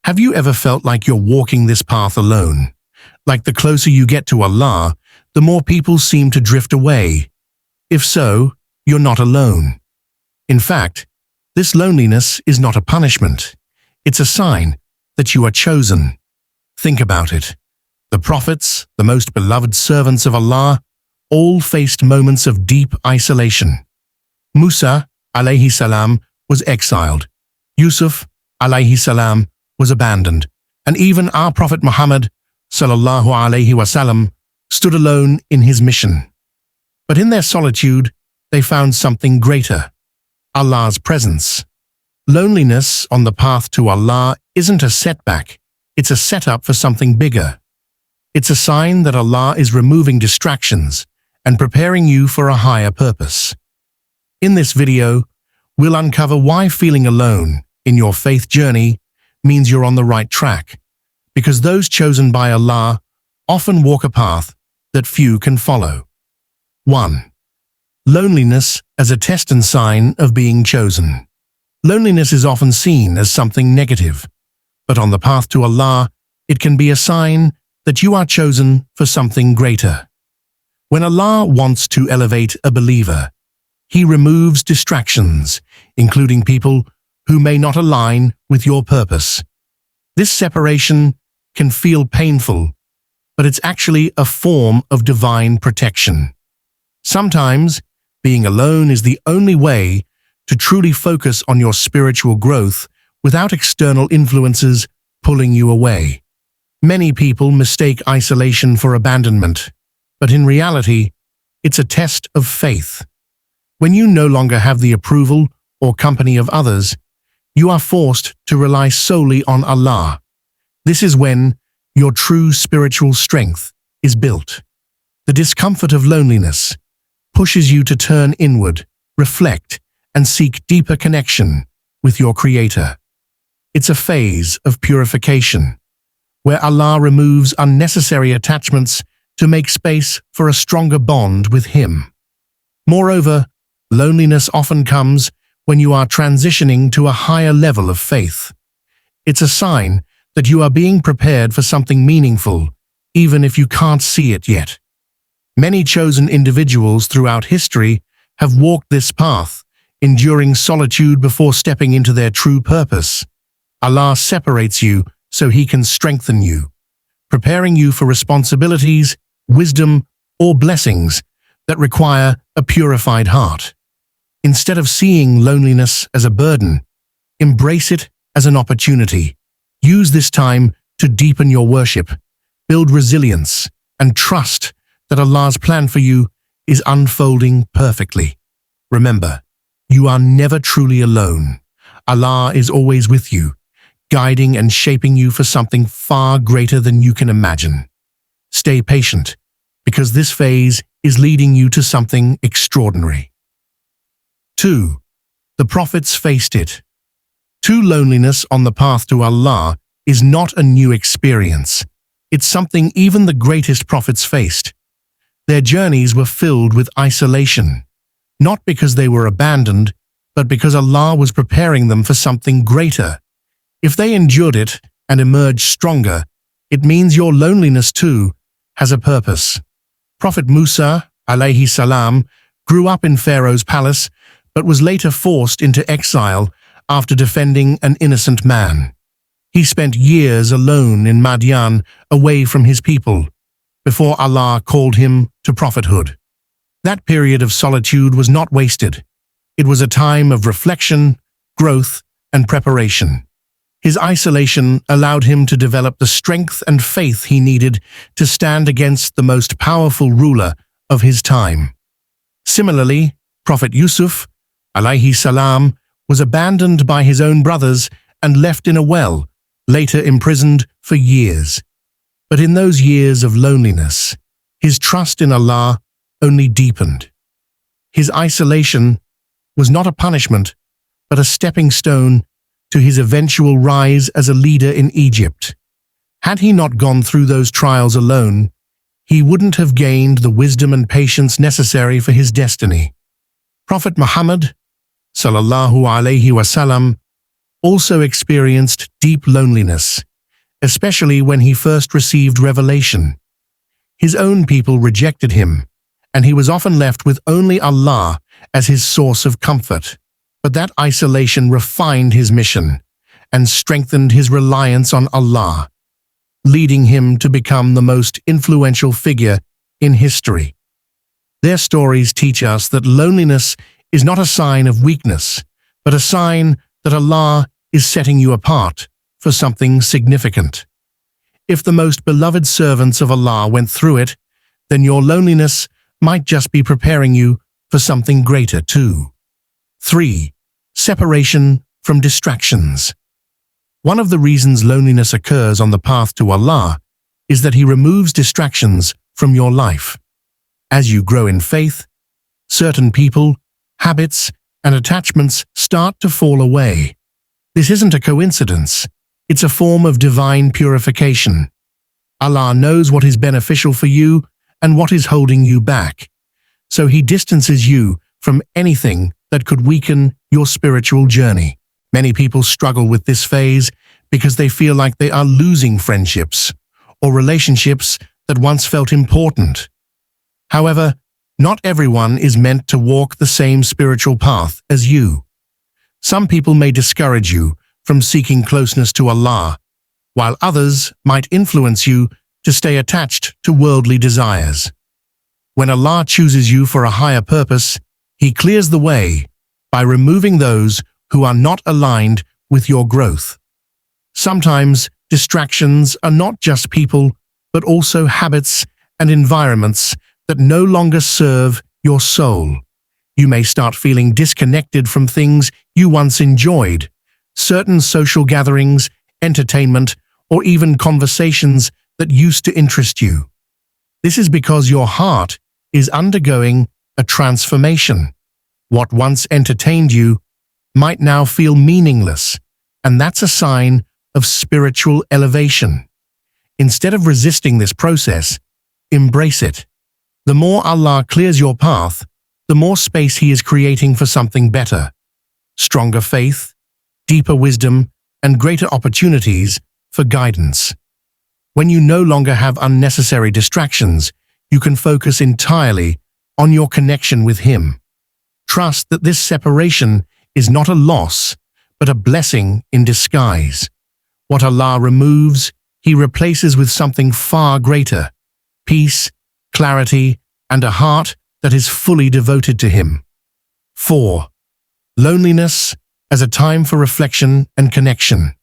Have you ever felt like you're walking this path alone? Like the closer you get to Allah, the more people seem to drift away. If so, you're not alone. In fact, this loneliness is not a punishment. It's a sign that you are chosen. Think about it. The prophets, the most beloved servants of Allah, all faced moments of deep isolation. Musa, alayhi salam, was exiled. Yusuf, alayhi salam, was abandoned. And even our Prophet Muhammad, sallallahu alayhi wasallam, stood alone in his mission. But in their solitude, they found something greater: Allah's presence. Loneliness on the path to Allah isn't a setback, it's a setup for something bigger. It's a sign that Allah is removing distractions and preparing you for a higher purpose. In this video, we'll uncover why feeling alone in your faith journey means you're on the right track, because those chosen by Allah often walk a path that few can follow. 1. Loneliness as a test and sign of being chosen. Loneliness is often seen as something negative, but on the path to Allah, it can be a sign that you are chosen for something greater. When Allah wants to elevate a believer, He removes distractions, including people who may not align with your purpose. This separation can feel painful, but it's actually a form of divine protection. Sometimes, being alone is the only way to truly focus on your spiritual growth without external influences pulling you away. Many people mistake isolation for abandonment, but in reality, it's a test of faith. When you no longer have the approval or company of others, you are forced to rely solely on Allah. This is when your true spiritual strength is built. The discomfort of loneliness pushes you to turn inward, reflect, and seek deeper connection with your Creator. It's a phase of purification, where Allah removes unnecessary attachments to make space for a stronger bond with Him. Moreover, loneliness often comes when you are transitioning to a higher level of faith. It's a sign that you are being prepared for something meaningful, even if you can't see it yet. Many chosen individuals throughout history have walked this path, enduring solitude before stepping into their true purpose. Allah separates you so He can strengthen you, preparing you for responsibilities, wisdom, or blessings that require a purified heart. Instead of seeing loneliness as a burden, embrace it as an opportunity. Use this time to deepen your worship, build resilience, and trust that Allah's plan for you is unfolding perfectly. Remember, you are never truly alone. Allah is always with you, guiding and shaping you for something far greater than you can imagine. Stay patient, because this phase is leading you to something extraordinary. 2. The prophets faced it. True loneliness on the path to Allah is not a new experience. It's something even the greatest prophets faced. Their journeys were filled with isolation, not because they were abandoned, but because Allah was preparing them for something greater. If they endured it and emerged stronger, it means your loneliness too has a purpose. Prophet Musa, alayhi salam, grew up in Pharaoh's palace, but was later forced into exile after defending an innocent man. He spent years alone in Madian, away from his people, before Allah called him to prophethood. That period of solitude was not wasted. It was a time of reflection, growth, and preparation. His isolation allowed him to develop the strength and faith he needed to stand against the most powerful ruler of his time. Similarly, Prophet Yusuf, alayhi salam, was abandoned by his own brothers and left in a well, later imprisoned for years. But in those years of loneliness, his trust in Allah only deepened. His isolation was not a punishment, but a stepping stone to his eventual rise as a leader in Egypt. Had he not gone through those trials alone, he wouldn't have gained the wisdom and patience necessary for his destiny. Prophet Muhammad, sallallahu alayhi wasallam, also experienced deep loneliness, especially when he first received revelation. His own people rejected him, and he was often left with only Allah as his source of comfort. But that isolation refined his mission and strengthened his reliance on Allah, leading him to become the most influential figure in history. Their stories teach us that loneliness is not a sign of weakness, but a sign that Allah is setting you apart for something significant. If the most beloved servants of Allah went through it, then your loneliness might just be preparing you for something greater too. 3. Separation from distractions. One of the reasons loneliness occurs on the path to Allah is that He removes distractions from your life. As you grow in faith, certain people, habits, and attachments start to fall away. This isn't a coincidence. It's a form of divine purification. Allah knows what is beneficial for you and what is holding you back, so He distances you from anything that could weaken your spiritual journey. Many people struggle with this phase because they feel like they are losing friendships or relationships that once felt important. However, not everyone is meant to walk the same spiritual path as you. Some people may discourage you from seeking closeness to Allah, while others might influence you to stay attached to worldly desires. When Allah chooses you for a higher purpose, He clears the way by removing those who are not aligned with your growth. Sometimes distractions are not just people, but also habits and environments that no longer serve your soul. You may start feeling disconnected from things you once enjoyed, certain social gatherings, entertainment, or even conversations that used to interest you. This is because your heart is undergoing a transformation. What once entertained you might now feel meaningless, and that's a sign of spiritual elevation. Instead of resisting this process, embrace it. The more Allah clears your path, the more space He is creating for something better. Stronger faith, deeper wisdom, and greater opportunities for guidance. When you no longer have unnecessary distractions, you can focus entirely on your connection with Him. Trust that this separation is not a loss, but a blessing in disguise. What Allah removes, He replaces with something far greater: peace, clarity, and a heart that is fully devoted to Him. 4. Loneliness as a time for reflection and connection.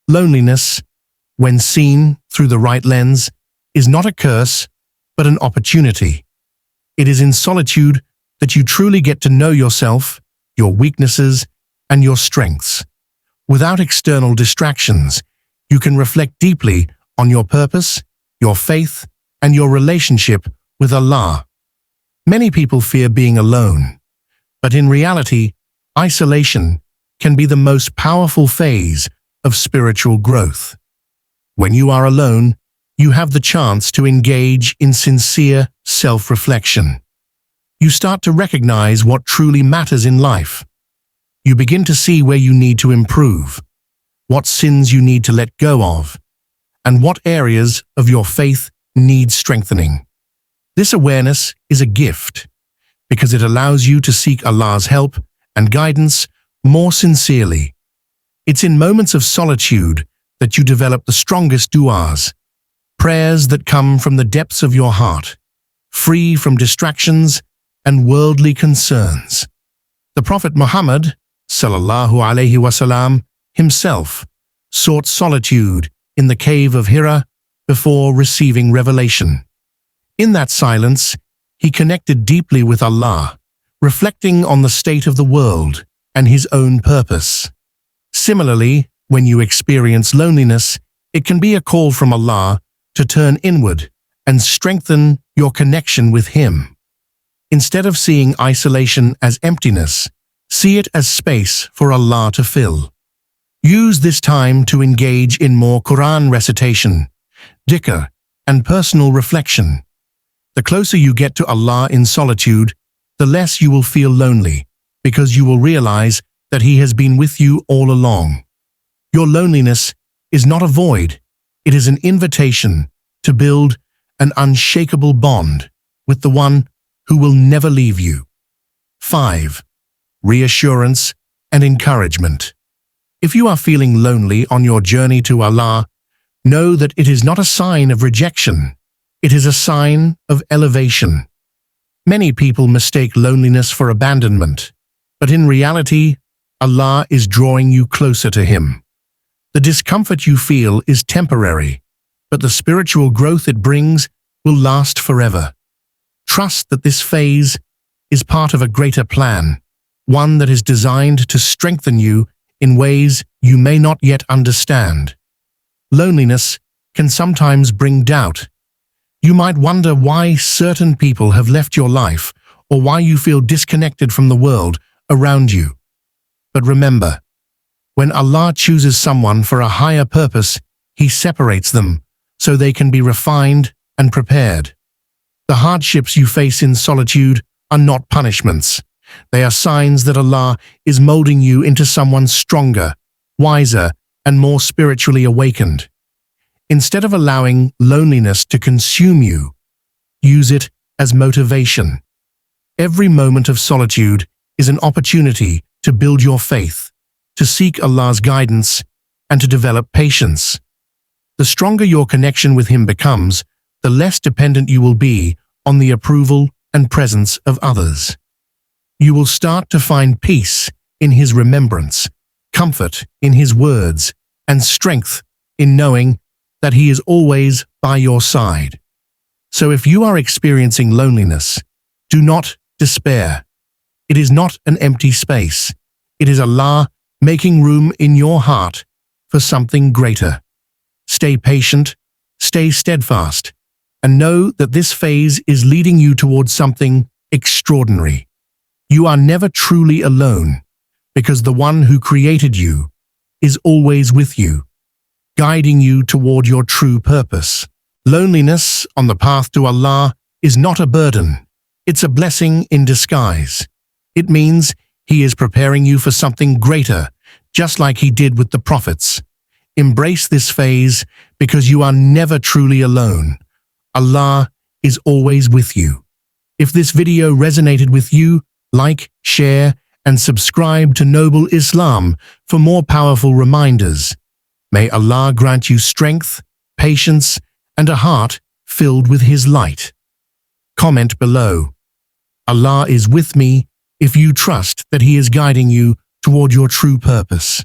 Loneliness, when seen through the right lens, is not a curse, but an opportunity. It is in solitude that you truly get to know yourself, your weaknesses, and your strengths. Without external distractions, you can reflect deeply on your purpose, your faith, and your relationship with Allah. Many people fear being alone, but in reality, isolation can be the most powerful phase of spiritual growth. When you are alone, you have the chance to engage in sincere self-reflection. You start to recognize what truly matters in life. You begin to see where you need to improve, what sins you need to let go of, and what areas of your faith need strengthening. This awareness is a gift because it allows you to seek Allah's help and guidance more sincerely. It's in moments of solitude that you develop the strongest du'as, prayers that come from the depths of your heart, free from distractions and worldly concerns. The Prophet Muhammad, sallallahu alaihi wasallam, himself sought solitude in the cave of Hira before receiving revelation. In that silence, he connected deeply with Allah, reflecting on the state of the world and his own purpose. Similarly, when you experience loneliness, it can be a call from Allah to turn inward and strengthen your connection with Him. Instead of seeing isolation as emptiness, see it as space for Allah to fill. Use this time to engage in more Quran recitation, dhikr, and personal reflection. The closer you get to Allah in solitude, the less you will feel lonely, because you will realize that He has been with you all along. Your loneliness is not a void. It is an invitation to build an unshakable bond with the one who will never leave you. 5. Reassurance and encouragement. If you are feeling lonely on your journey to Allah, know that it is not a sign of rejection. It is a sign of elevation. Many people mistake loneliness for abandonment, but in reality, Allah is drawing you closer to Him. The discomfort you feel is temporary, but the spiritual growth it brings will last forever. Trust that this phase is part of a greater plan, one that is designed to strengthen you in ways you may not yet understand. Loneliness can sometimes bring doubt. You might wonder why certain people have left your life or why you feel disconnected from the world around you. But remember, when Allah chooses someone for a higher purpose, He separates them so they can be refined and prepared. The hardships you face in solitude are not punishments. They are signs that Allah is molding you into someone stronger, wiser, and more spiritually awakened. Instead of allowing loneliness to consume you, use it as motivation. Every moment of solitude is an opportunity to build your faith, to seek Allah's guidance, and to develop patience. The stronger your connection with Him becomes, the less dependent you will be on the approval and presence of others. You will start to find peace in His remembrance, comfort in His words, and strength in knowing that He is always by your side. So if you are experiencing loneliness, do not despair. It is not an empty space. It is Allah making room in your heart for something greater. Stay patient, stay steadfast, and know that this phase is leading you towards something extraordinary. You are never truly alone, because the one who created you is always with you, guiding you toward your true purpose. Loneliness on the path to Allah is not a burden. It's a blessing in disguise. It means He is preparing you for something greater, just like He did with the prophets. Embrace this phase because you are never truly alone. Allah is always with you. If this video resonated with you, like, share, and subscribe to Noble Islam for more powerful reminders. May Allah grant you strength, patience, and a heart filled with His light. Comment below. Allah is with me if you trust that He is guiding you toward your true purpose.